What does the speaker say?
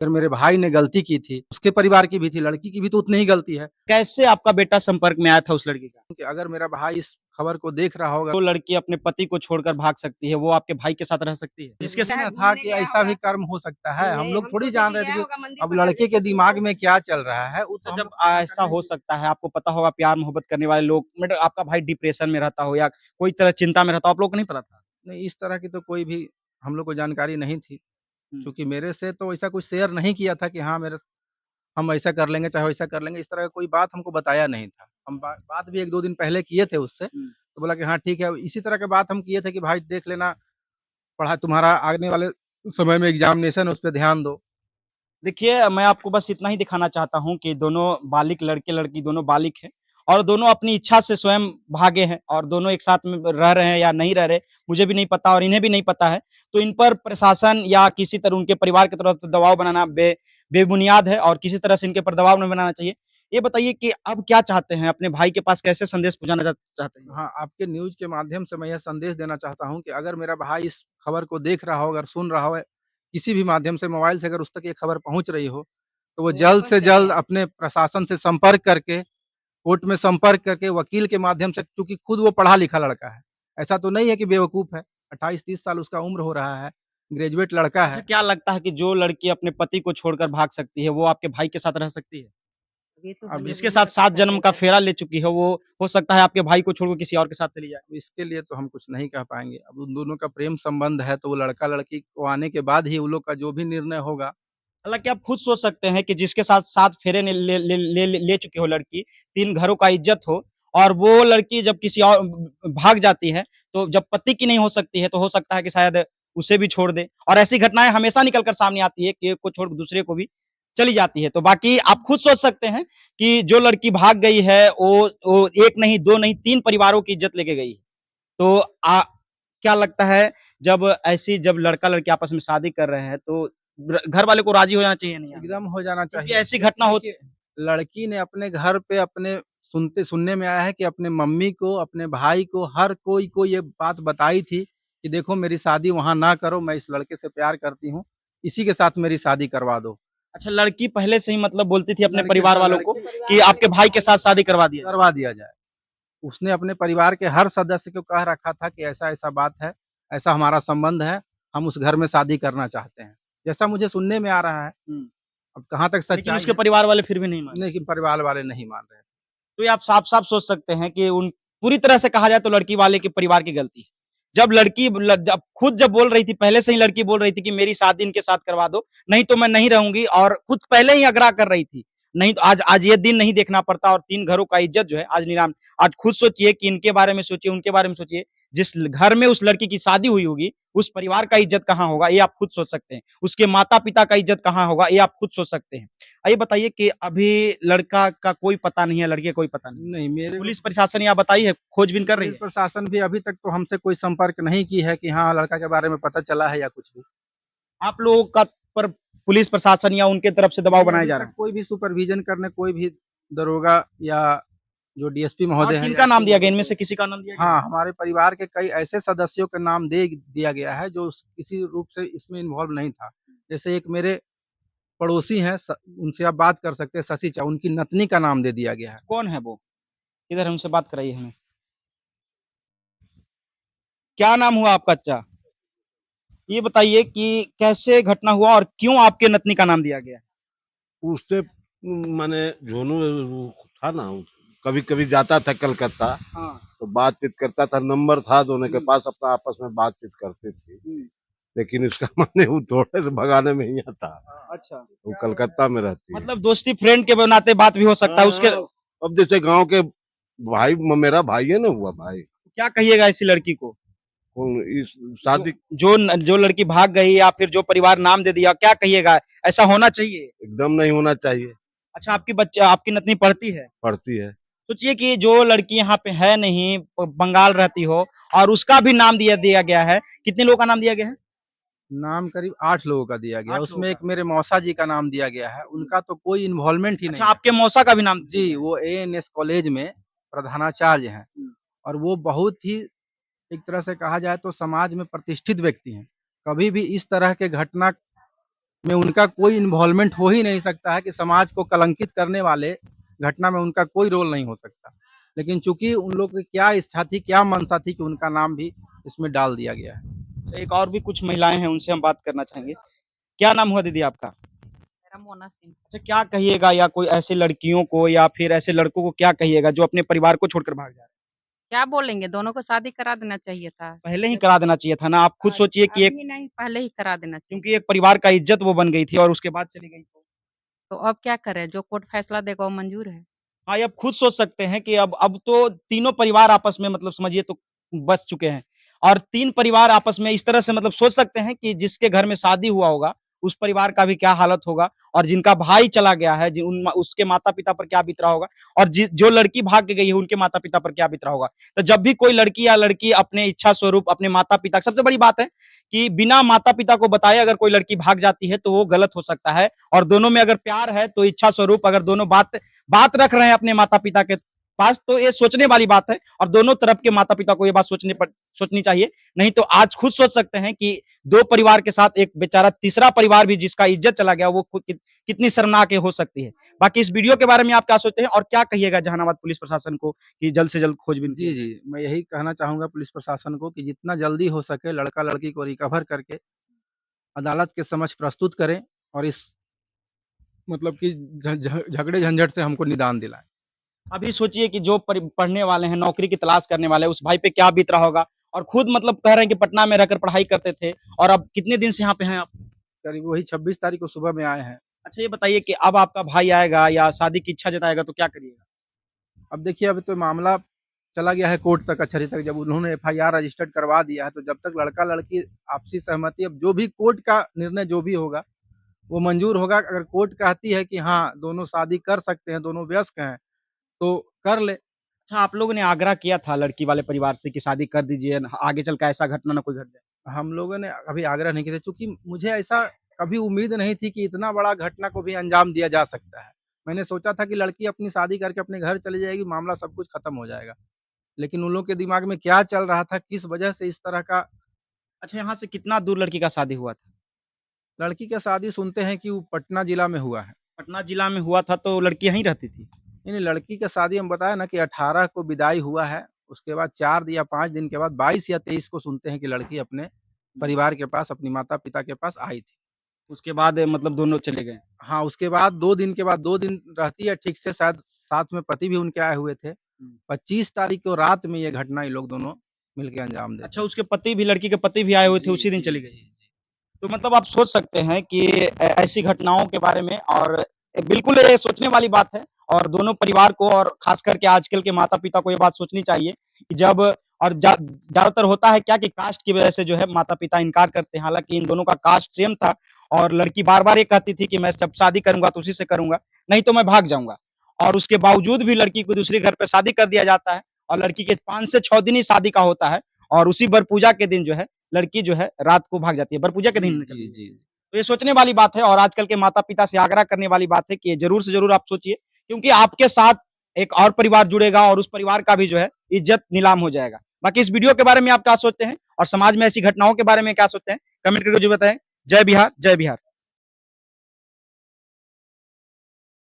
अगर मेरे भाई ने गलती की थी, उसके परिवार की भी थी, लड़की की भी तो उतनी ही गलती है। कैसे आपका बेटा संपर्क में आया था उस लड़की का? कि अगर मेरा भाई इस खबर को देख रहा होगा, जो लड़की अपने पति को छोड़कर भाग सकती है, वो आपके भाई के साथ रह सकती है? जिसके मुझे साथ ना था कि ऐसा भी कर्म हो सकता है। हम लोग थोड़ी जान रहे थे कि अब लड़के के दिमाग में क्या चल रहा है, वो तो अच्छा, हम जब लोग पता ऐसा करने हो के लिए। सकता है, आपको पता होगा प्यार मोहब्बत करने वाले लोग मतलब आपका भाई डिप्रेशन में रहता हो या कोई तरह चिंता में रहता हो, आप लोगों को नहीं पता था? नहीं, इस तरह की तो कोई भी हम लोग को जानकारी नहीं थी। हुँ। चूँकि मेरे से तो ऐसा कुछ शेयर नहीं किया था कि हाँ, हम ऐसा कर लेंगे, चाहे वैसा कर लेंगे, इस तरह का कोई बात हमको बताया नहीं था। हम बात भी 1-2 दिन पहले किए थे उससे, हुँ। तो बोला कि हाँ, ठीक है। इसी तरह की बात हम किए थे कि भाई देख लेना, पढ़ा तुम्हारा आने वाले समय में एग्ज़ामिनेशन है, उस पे ध्यान दो। देखिए, मैं आपको बस इतना ही दिखाना चाहता हूँ कि दोनों बालिग लड़के-लड़की दोनों बालिग हैं और दोनों अपनी इच्छा से स्वयं भागे हैं और दोनों एक साथ में रह रहे हैं या नहीं रह रहे, मुझे भी नहीं पता और इन्हें भी नहीं पता है। तो इन पर प्रशासन या किसी तरह उनके परिवार की तरफ से दबाव बनाना बेबुनियाद है और किसी तरह से इनके ऊपर दबाव नहीं बनाना चाहिए। ये बताइए कि अब क्या चाहते हैं? अपने भाई के पास कैसे संदेश पहुँचाना चाहते हैं? हाँ, आपके न्यूज़ के माध्यम से मैं यह संदेश देना चाहता हूँ कि अगर मेरा भाई इस खबर को देख रहा हो, अगर सुन रहा हो, किसी भी माध्यम से मोबाइल से अगर उस तक ये खबर पहुँच रही हो, तो वो जल्द से जल्द अपने प्रशासन से संपर्क करके, कोर्ट में संपर्क करके, वकील के माध्यम से, चूँकि खुद वो पढ़ा-लिखा लड़का है। ऐसा तो नहीं है कि बेवकूफ़ है, 28-30 साल उसका उम्र हो रहा है, ग्रेजुएट लड़का अच्छा, है। क्या लगता है कि जो लड़की अपने पति को छोड़कर भाग सकती है, वो आपके भाई के साथ रह सकती है? अब जिसके साथ 7 जन्म का फेरा ले चुकी है, वो हो सकता है आपके भाई को छोड़ के किसी और के साथ चली जाए। इसके लिए तो हम कुछ नहीं कह पाएँगे। अब उन दोनों का प्रेम संबंध है, तो वो लड़का-लड़की को आने के बाद ही उन लोग का जो भी निर्णय होगा। हालाँकि आप खुद सोच सकते हैं कि जिसके साथ 7 फेरे ने ले चुकी हो लड़की, 3 घरों का इज़्ज़त हो और वो लड़की जब किसी और भाग जाती है, तो जब पति की नहीं हो सकती है, तो हो सकता है कि शायद उसे भी छोड़ दे और ऐसी घटनाएँ हमेशा निकल कर सामने आती है कि एक को छोड़ दूसरे को भी चली जाती है। तो बाकी आप खुद सोच सकते हैं कि जो लड़की भाग गई है, वो 1 नहीं, 2 नहीं, 3 परिवारों की इज़्ज़त लेके गई है। तो क्या लगता है जब लड़का-लड़की आपस में शादी कर रहे हैं तो घर वाले को राज़ी हो जाना चाहिए नहीं आने एकदम में? हो जाना क्योंकि चाहिए, ऐसी क्योंकि घटना हो देखिए, लड़की ने अपने घर पे अपने सुनने में आया है कि अपने मम्मी को, अपने भाई को, हर कोई को ये बात बताई थी कि देखो मेरी शादी वहाँ ना करो, मैं इस लड़के से प्यार करती हूँ, इसी के साथ मेरी शादी करवा दो। अच्छा, लड़की पहले से ही मतलब बोलती थी अपने लड़की परिवार हाँ, वालों को लड़की कि आपके भाई के साथ शादी करवा दिया जाए। करवा दिया जाए। उसने अपने परिवार के हर सदस्य को कह रखा था कि ऐसा-ऐसा बात है, ऐसा हमारा संबंध है, हम उस घर में शादी करना चाहते हैं। जैसा मुझे सुनने में आ रहा है, हुँ, अब कहाँ तक लेकिन सच्चाई उसके है, परिवार वाले फिर भी नहीं माने। लेकिन परिवार वाले नहीं मान रहे। तो ये आप साफ-साफ सोच सकते हैं कि उन पूरी तरह से कहा जाए तो लड़की वाले के परिवार की गलती है। जब खुद जब बोल रही थी, पहले से ही लड़की बोल रही थी कि मेरी शादी इनके साथ करवा दो, नहीं तो मैं नहीं रहूँगी और खुद पहले ही आग्रह कर रही थी। नहीं तो आज ये दिन नहीं देखना पड़ता और 3 घरों का इज़्ज़त जो है आज नीलाम आज खुद सोचिए कि इनके बारे में सोचिए, उनके बारे में सोचिए। जिस घर में उस लड़की की शादी हुई होगी, उस परिवार का इज़्ज़त कहाँ होगा, ये आप खुद सोच सकते हैं। उसके माता-पिता का इज़्ज़त कहाँ होगा, ये आप खुद सोच सकते हैं। ये बताइए कि अभी लड़का का कोई पता नहीं है, लड़की का कोई पता नहीं है। नहीं, मेरे को पुलिस प्रशासन या बताई है, खोजबीन कर रही पुलिस है? प्रशासन भी अभी तक तो हमसे कोई संपर्क नहीं की है कि हाँ, लड़का के बारे में पता चला है या कुछ भी। आप लोगों का पर पुलिस प्रशासन या उनके तरफ से दबाव नहीं, बनाया अभी जा तक रहा है? कोई भी सुपरविज़न करने कोई भी दरोगा या जो डीएसपी और महोदय हैं या किनका नाम एसपी दिया गया? महोदय। इनमें से किसी का नाम दिया गया? हाँ, हमारे परिवार के कई ऐसे सदस्यों का नाम दे दिया गया है जो किसी रूप से इसमें इन्वॉल्व नहीं था। जैसे एक मेरे पड़ोसी हैं, उनसे आप बात कर सकते हैं, शशि चा, उनकी नतनी का नाम दे दिया गया है। कौन है वो? किधर है? उनसे बात कराइए हमें। क्या नाम हुआ आपका चाचा? ये बताइए कि कैसे घटना हुआ और क्यों आपके नतनी का नाम दिया गया? उससे माने झोनू वो था ना, कभी-कभी जाता था कलकत्ता, हाँ। तो बातचीत करता था, नंबर था दोनों के हुँ, पास, अपना आपस में बातचीत करते थे। हुँ। लेकिन इसका माने वो थोड़े से भगाने में ही था, अच्छा। वो कलकत्ता में रहती है। मतलब दोस्ती फ्रेंड के नाते बात भी हो सकता है उसके हाँ, अब जैसे गाँव के भाई मेरा भाई है ना, हुआ भाई, क्या कहिएगा ऐसी लड़की को? कौन इस जो शादी जो लड़की भाग गई या फिर जो परिवार नाम दे दिया, क्या कहिएगा? ऐसा होना चाहिए? एकदम नहीं होना चाहिए, अच्छा आपकी नतनी पढ़ती है? पड़ती है। सोचिए कि जो लड़की यहाँ पे है नहीं, बंगाल रहती हो और उसका भी नाम दिया दिया गया है। कितने लोगों का नाम दिया गया है? नाम करीब 8 लोगों का दिया गया है, 8 लोगों उसमें एक का। मेरे मौसा जी का नाम दिया गया है, हुँ। उनका तो कोई इन्वॉल्वमेंट ही अच्छा नहीं है। आपके मौसा का भी नाम दिया जी, गया है। वो एएनएस कॉलेज में प्रधानाचार्य हैं हुँ। और वो बहुत ही, एक तरह से कहा जाए तो समाज में प्रतिष्ठित व्यक्ति हैं। कभी भी इस तरह के घटना में उनका कोई इन्वॉल्वमेंट हो ही नहीं सकता है कि समाज को कलंकित करने वाले घटना में उनका कोई रोल नहीं हो सकता। लेकिन चूँकि उन लोग की क्या इच्छा थी, क्या मंशा थी कि उनका नाम भी इसमें डाल दिया गया है। एक और भी कुछ महिलाएँ हैं, उनसे हम बात करना चाहेंगे। क्या नाम हुआ दीदी आपका? मेरा मोना सिंह। अच्छा, क्या कहिएगा या कोई ऐसी लड़कियों को या फिर ऐसे लड़कों को क्या कहिएगा जो अपने परिवार को छोड़कर भाग जा रहे हैं? क्या बोलेंगे, दोनों को शादी करा देना चाहिए था। पहले ही करा देना चाहिए था ना, आप खुद सोचिए कि एक अभी नहीं, पहले ही करा देना चाहिए। क्योंकि एक परिवार का इज़्ज़त वो बन गई थी और उसके बाद चली गई तो। तो अब क्या करें, जो कोर्ट फैसला देगा वो मंजूर है। हाँ, ये आप खुद सोच सकते हैं कि अब तो तीनों परिवार आपस में मतलब समझिए तो बस चुके हैं और 3 परिवार आपस में इस तरह से मतलब सोच सकते हैं कि जिसके घर में शादी हुआ होगा, उस परिवार का भी क्या हालत होगा और जिनका भाई चला गया है, जि उन उसके माता-पिता पर क्या बीत रहा होगा और जो लड़की भाग के गई है, उनके माता-पिता पर क्या बीत रहा होगा। तो जब भी कोई लड़की या लड़की अपने इच्छा स्वरूप अपने माता-पिता सबसे बड़ी बात है कि बिना माता-पिता को बताए अगर कोई लड़की भाग जाती है, तो वो गलत हो सकता है और दोनों में अगर प्यार है, तो इच्छा स्वरूप अगर दोनों बात रख रहे हैं अपने माता-पिता के पास, तो ये सोचने वाली बात है और दोनों तरफ के माता-पिता को ये बात सोचनी चाहिए। नहीं तो आज खुद सोच सकते हैं कि 2 परिवार के साथ एक बेचारा तीसरा परिवार भी जिसका इज़्ज़त चला गया, वो खुद कितनी शर्मनाक हो सकती है। बाकी इस वीडियो के बारे में आप क्या सोचते हैं और क्या कहिएगा जहानाबाद पुलिस प्रशासन को कि जल्द से जल्द खोजबीन जी, की जाए? जी। मैं यही कहना चाहूँगा पुलिस प्रशासन को कि जितना जल्दी हो सके लड़का-लड़की को रिकवर करके अदालत के समक्ष प्रस्तुत करें और इस मतलब कि झ झ झगड़े-झंझट से हमको निदान दिलाएँ। अभी सोचिए कि जो पढ़ने वाले हैं, नौकरी की तलाश करने वाले हैं, उस भाई पे क्या बीत रहा होगा और खुद मतलब कह रहे हैं कि पटना में रहकर पढ़ाई करते थे और अब कितने दिन से यहाँ पे हैं आप? करीब वही 26 तारीख को सुबह में आए हैं। अच्छा, ये बताइए कि अब आपका भाई आएगा या शादी की इच्छा जताएगा तो क्या करिएगा? अब देखिए अभी तो मामला चला गया है कोर्ट तक कचहरी तक जब उन्होंने एफआईआर रजिस्टर्ड करवा दिया है, तो जब तक लड़का-लड़की आपसी सहमति अब जो भी कोर्ट का निर्णय जो भी होगा, वो मंज़ूर होगा। अगर कोर्ट कहती है कि हाँ, दोनों शादी कर सकते हैं, दोनों वयस्क हैं, तो कर ले। अच्छा, आप लोगों ने आग्रह किया था लड़की वाले परिवार से कि शादी कर दीजिए, न आगे चल के ऐसा घटना ना कोई घट जाए। हम लोगों ने कभी आग्रह नहीं किया था चूँकि मुझे ऐसा कभी उम्मीद नहीं थी कि इतना बड़ा घटना को भी अंजाम दिया जा सकता है। मैंने सोचा था कि लड़की अपनी शादी करके अपने घर चली जाएगी, मामला सब कुछ खत्म हो जाएगा। लेकिन उन लोग के दिमाग में क्या चल रहा था, किस वजह से इस तरह का अच्छा, यहाँ से कितना दूर लड़की का शादी हुआ था? लड़की का शादी सुनते हैं कि वो पटना जिला में हुआ है। पटना जिला में हुआ था तो लड़की यहीं रहती थी? नहीं, लड़की का शादी हम बताया ना कि 18 को विदाई हुआ है, उसके बाद 4 या 5 दिन के बाद 22 या 23 को सुनते हैं कि लड़की अपने परिवार के पास, अपने माता-पिता के पास आई थी। उसके बाद मतलब दोनों चले गए। हाँ, उसके बाद 2 दिन के बाद 2 दिन रहती है ठीक से शायद साथ में पति भी उनके आए हुए थे। हुँ। 25 तारीख को रात में ये घटना ये लोग दोनों मिलके अंजाम देते अच्छा, हैं। उसके पति भी लड़की के पति भी आए हुए थे, जी, उसी दिन जी, चली जी, गई। जी। तो मतलब आप सोच सकते हैं कि ऐसी घटनाओं के बारे में और बिल्कुल ये सोचने वाली बात है और दोनों परिवार को और ख़ास करके आजकल के माता-पिता को ये बात सोचनी चाहिए कि जब और ज़्यादातर होता है क्या कि कास्ट की वज़ह से जो है माता-पिता इनकार करते हैं। हालाँकि इन दोनों का कास्ट सेम था और लड़की बार-बार ये कहती थी कि मैं जब शादी करूँगा तो उसी से करूँगा, नहीं तो मैं भाग जाऊँगा। और उसके बावजूद भी लड़की को दूसरे घर पे शादी कर दिया जाता है और लड़की के 5 से 6 दिन ही शादी का होता है और उसी वर पूजा के दिन जो है लड़की जो है रात को भाग जाती है। वर पूजा के जी, दिन जी, निकलती है। जी। तो ये सोचने वाली बात है और आजकल के माता-पिता से आग्रह करने वाली बात है कि ये ज़रूर से ज़रूर आप सोचिए क्योंकि आपके साथ एक और परिवार जुड़ेगा और उस परिवार का भी जो है इज़्ज़त नीलाम हो जाएगा। बाकी इस वीडियो के बारे में आप क्या सोचते हैं और समाज में ऐसी घटनाओं के बारे में क्या सोचते हैं? कमेंट करके ज़रूर बताएँ। जय बिहार, जय बिहार।